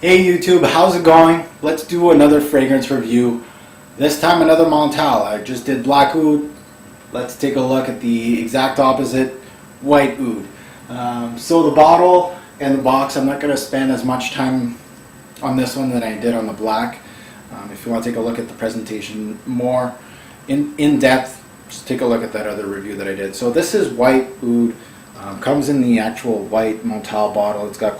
Hey YouTube, how's it going? Let's do another fragrance review. This time another Montale. I just did black oud. Let's take a look at the exact opposite, white oud. So the bottle and the box, I'm not going to spend as much time on this one than I did on the black. If you want to take a look at the presentation more in depth, just take a look at that other review that I did. So this is white oud. Comes in the actual white Montale bottle. It's got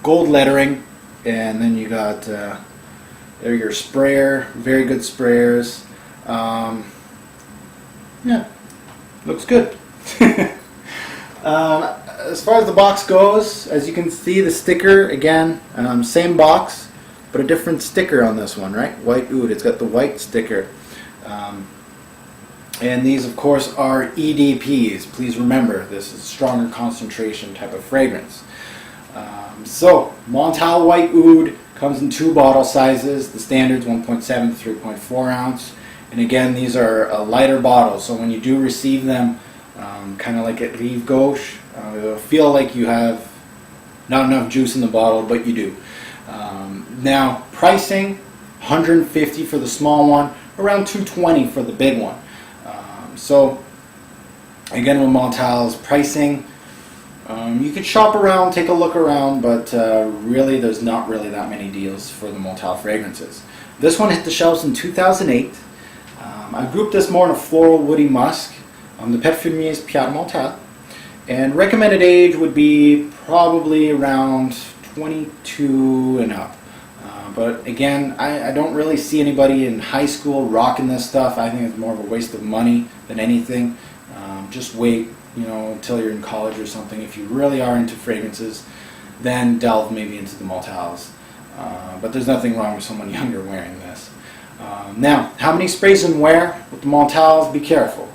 gold lettering, and then you got there your sprayer, very good sprayers. Yeah, looks good. As far as the box goes, as you can see, the sticker again, same box, but a different sticker on this one, right? White oud. It's got the white sticker. And these, of course, are EDPs. Please remember, this is stronger concentration type of fragrance. So, Montale White Oud comes in two bottle sizes. The standard's 1.7 to 3.4 ounce. And again, these are lighter bottles, so when you do receive them, kind of like at Rive Gauche, it'll feel like you have not enough juice in the bottle, but you do. Now, pricing, $150 for the small one, around $220 for the big one. So, again, with Montale's pricing, you could shop around, take a look around, but really there's not really that many deals for the Montale fragrances. This one hit the shelves in 2008. I grouped this more in a floral woody musk. The Parfumier's Pierre Montale. And recommended age would be probably around 22 and up. But again, I don't really see anybody in high school rocking this stuff. I think it's more of a waste of money than anything. Just wait, until you're in college or something. If you really are into fragrances, then delve maybe into the Montales. But there's nothing wrong with someone younger wearing this. Now, how many sprays and where with the Montales? Be careful.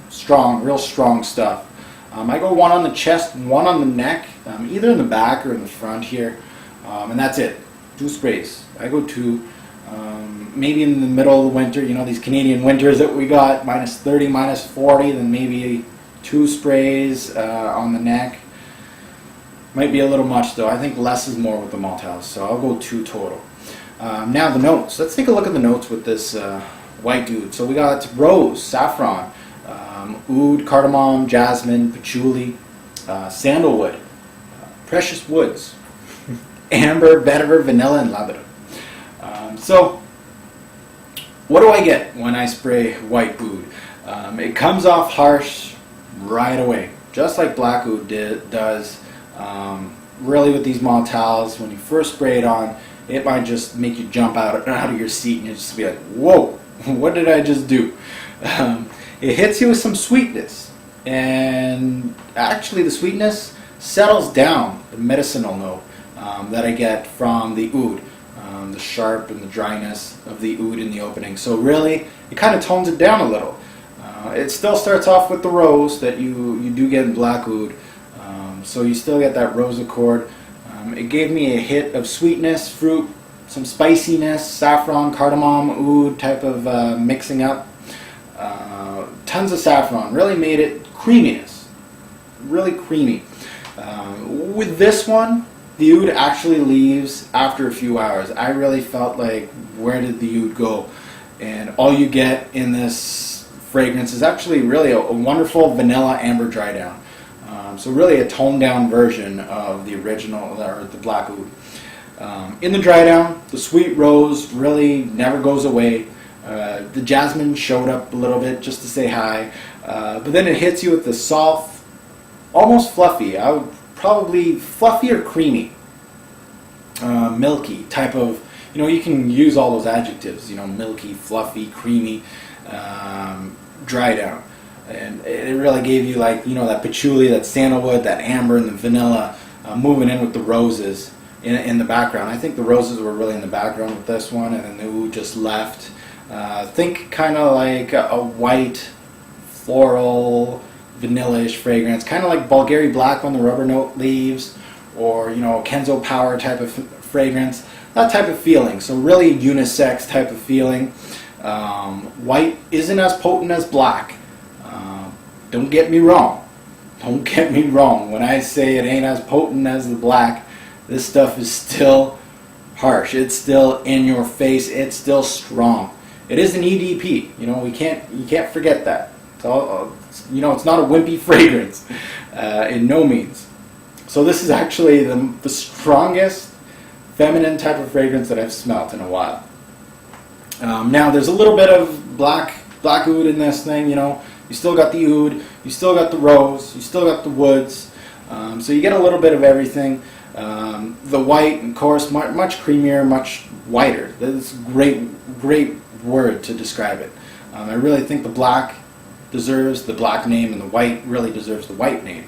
Strong, real strong stuff. I go one on the chest, one on the neck, either in the back or in the front here, and that's it. 2 sprays. I go 2. Maybe in the middle of the winter, these Canadian winters that we got, minus 30, minus 40, then maybe 2 sprays on the neck. Might be a little much though. I think less is more with the Montales, so I'll go 2 total. Now the notes. Let's take a look at the notes with this white oud. So we got rose, saffron, oud, cardamom, jasmine, patchouli, sandalwood, precious woods, amber, vetiver, vanilla, and lavender. So, what do I get when I spray white oud? It comes off harsh right away, just like black oud does. Really, with these Montales, when you first spray it on, it might just make you jump out of your seat and you just be like, "Whoa, what did I just do?" It hits you with some sweetness, and actually, the sweetness settles down the medicinal note that I get from the oud. The sharp and the dryness of the oud in the opening. So really, it kind of tones it down a little. It still starts off with the rose that you do get in black oud. So you still get that rose accord. It gave me a hit of sweetness, fruit, some spiciness, saffron, cardamom, oud type of mixing up. Tons of saffron. Really made it creaminess. Really creamy. With this one, the oud actually leaves after a few hours. I really felt like, where did the oud go? And all you get in this fragrance is actually really a wonderful vanilla amber dry down. So really a toned down version of the original, or the black oud. In the dry down, the sweet rose really never goes away. The jasmine showed up a little bit just to say hi. But then it hits you with the soft, almost fluffy. I would probably fluffy or creamy, milky type of, you can use all those adjectives, milky, fluffy, creamy, dry down. And it really gave you that patchouli, that sandalwood, that amber, and the vanilla moving in with the roses in the background. I think the roses were really in the background with this one, and then the oud just left. Think kind of like a white, floral, vanilla-ish fragrance, kind of like Bulgari Black when the rubber note leaves, or Kenzo Power type of fragrance, that type of feeling. So really unisex type of feeling. White isn't as potent as black. Don't get me wrong. Don't get me wrong. When I say it ain't as potent as the black, this stuff is still harsh. It's still in your face. It's still strong. It is an EDP. You know, you can't forget that. It's all, you know, it's not a wimpy fragrance, in no means. So this is actually the strongest feminine type of fragrance that I've smelt in a while. Now there's a little bit of black oud in this thing. You know, you still got the oud, you still got the rose, you still got the woods. So you get a little bit of everything. The white, of course, much creamier, much whiter. That's a great word to describe it. I really think the black deserves the black name, and the white really deserves the white name.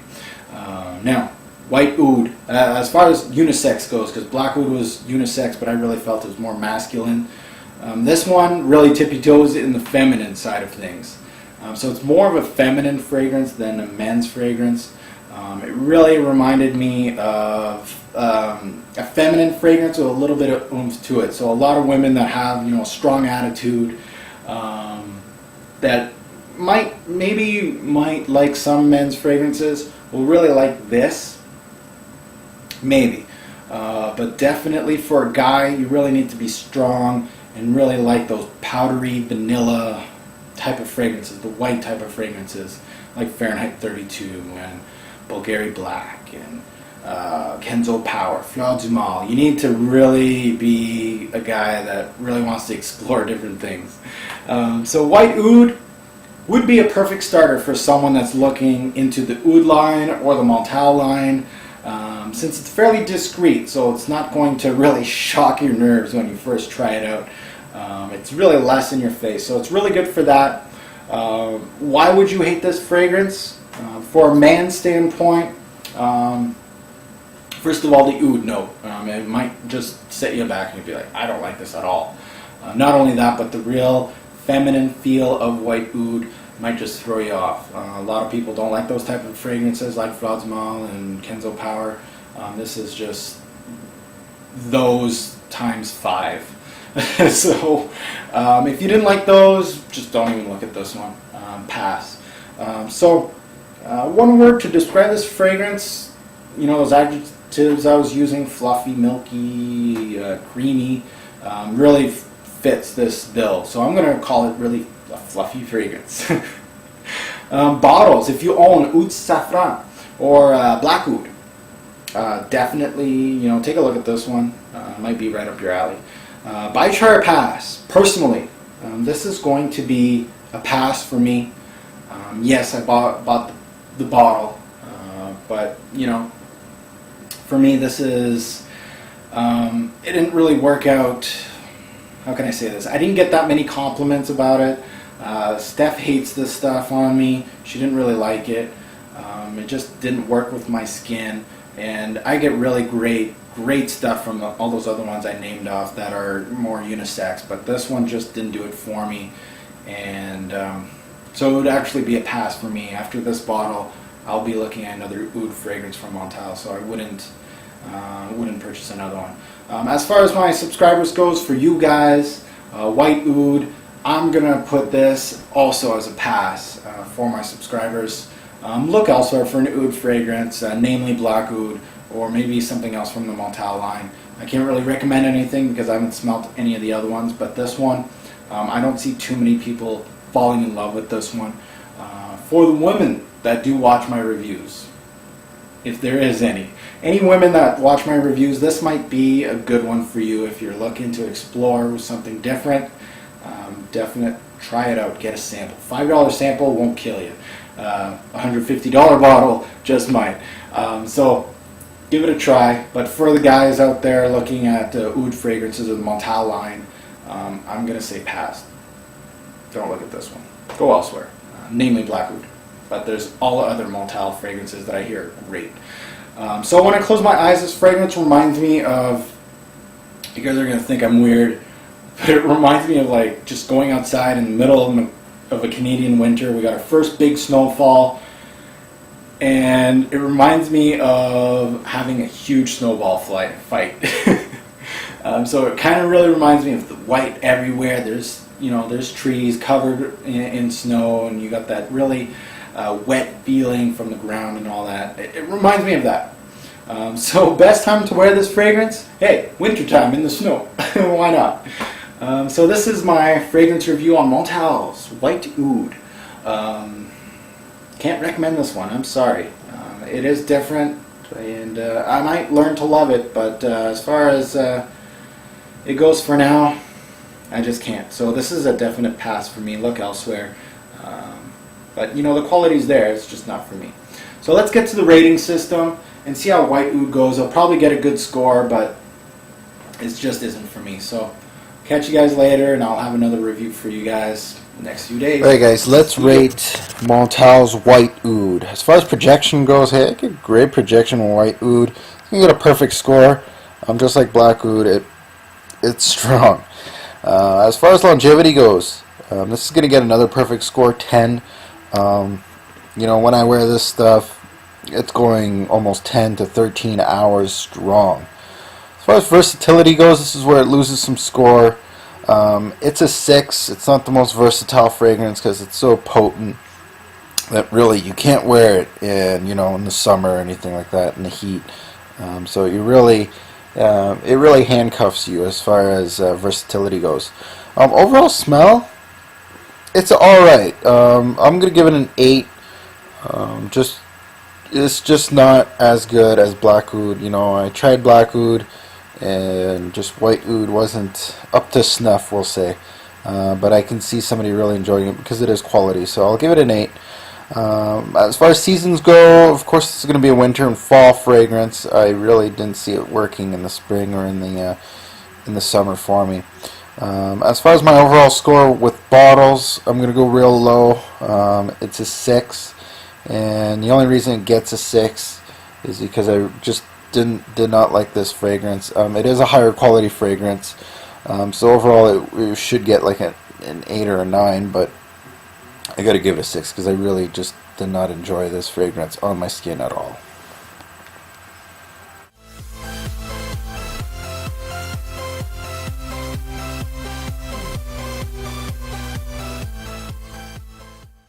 Now, white oud, as far as unisex goes, because black oud was unisex, but I really felt it was more masculine. This one really tippy-toes in the feminine side of things. So it's more of a feminine fragrance than a men's fragrance. It really reminded me of a feminine fragrance with a little bit of oomph to it. So a lot of women that have, you know, a strong attitude, that might like some men's fragrances, will really like this. Maybe. But definitely for a guy, you really need to be strong and really like those powdery vanilla type of fragrances, the white type of fragrances, like Fahrenheit 32 and Bulgari Black and Kenzo Power, Fleur du Mal. You need to really be a guy that really wants to explore different things. So white oud would be a perfect starter for someone that's looking into the oud line or the Montale line, since it's fairly discreet, so it's not going to really shock your nerves when you first try it out. It's really less in your face, so it's really good for that. Why would you hate this fragrance? For a man's standpoint, first of all, the oud note. It might just set you back and you'd be like, I don't like this at all. Not only that, but the real feminine feel of white oud might just throw you off. A lot of people don't like those type of fragrances like Fleur du Mal and Kenzo Power. This is just those times 5. So if you didn't like those, just don't even look at this one. Pass. One word to describe this fragrance, you know, those adjectives I was using, fluffy, milky, creamy, really fits this bill. So I'm going to call it really a fluffy fragrance. Bottles, if you own Oud Safran or Black Oud, definitely, you know, take a look at this one. Might be right up your alley. By try or pass. Personally, this is going to be a pass for me. Yes, I bought the bottle, but you know, for me this is, it didn't really work out. How can I say this? I didn't get that many compliments about it. Steph hates this stuff on me. She didn't really like it. It just didn't work with my skin, and I get really great stuff from all those other ones I named off that are more unisex, but this one just didn't do it for me. And so it would actually be a pass for me. After this bottle, I'll be looking at another oud fragrance from Montale, so I wouldn't purchase another one. As far as my subscribers goes, for you guys, white oud, I'm gonna put this also as a pass for my subscribers. Look elsewhere for an oud fragrance, namely black oud, or maybe something else from the Montale line. I can't really recommend anything because I haven't smelt any of the other ones, but this one, I don't see too many people falling in love with this one. For the women that do watch my reviews, if there is any women that watch my reviews, this might be a good one for you if you're looking to explore something different. Definite, try it out, get a sample. $5 sample won't kill you. $150 bottle just might. So give it a try. But for the guys out there looking at oud fragrances of the Montale line, I'm going to say pass. Don't look at this one. Go elsewhere, namely black oud. But there's all the other Montale fragrances that I hear are great. So when I close my eyes, this fragrance reminds me of, you guys are going to think I'm weird, but it reminds me of like just going outside in the middle of a Canadian winter. We got our first big snowfall, and it reminds me of having a huge snowball fight. So it kind of really reminds me of the white everywhere. There's trees covered in snow, and you got that really wet feeling from the ground and all that. It reminds me of that. So best time to wear this fragrance? Hey, wintertime in the snow. Why not? So this is my fragrance review on Montale's White Oud. Can't recommend this one, I'm sorry. It is different, and I might learn to love it, but as far as it goes for now, I just can't. So this is a definite pass for me. Look elsewhere. But you know, the quality's there, it's just not for me. So let's get to the rating system and see how White Oud goes. I'll probably get a good score, but it just isn't for me. So catch you guys later, and I'll have another review for you guys the next few days. Alright guys, let's rate Montale's White Oud. As far as projection goes, hey, I get great projection on White Oud. You get a perfect score. Just like Black Oud, it's strong. As far as longevity goes, this is going to get another perfect score, 10. You know, when I wear this stuff, it's going almost 10 to 13 hours strong. As far as versatility goes, this is where it loses some score. It's a 6. It's not the most versatile fragrance because it's so potent that really you can't wear it in, you know, in the summer or anything like that, in the heat. So you really, it really handcuffs you as far as versatility goes. Overall smell, it's alright. I'm going to give it an 8. It's just not as good as Black Oud. You know, I tried Black Oud, and just White Oud wasn't up to snuff, we'll say. But I can see somebody really enjoying it because it is quality. So I'll give it an 8. As far as seasons go, of course, it's going to be a winter and fall fragrance. I really didn't see it working in the spring or in the summer for me. As far as my overall score with bottles, I'm going to go real low. It's a 6, and the only reason it gets a 6 is because I just did not like this fragrance. It is a higher quality fragrance, so overall it should get like an 8 or a 9, but I got to give it a 6 because I really just did not enjoy this fragrance on my skin at all.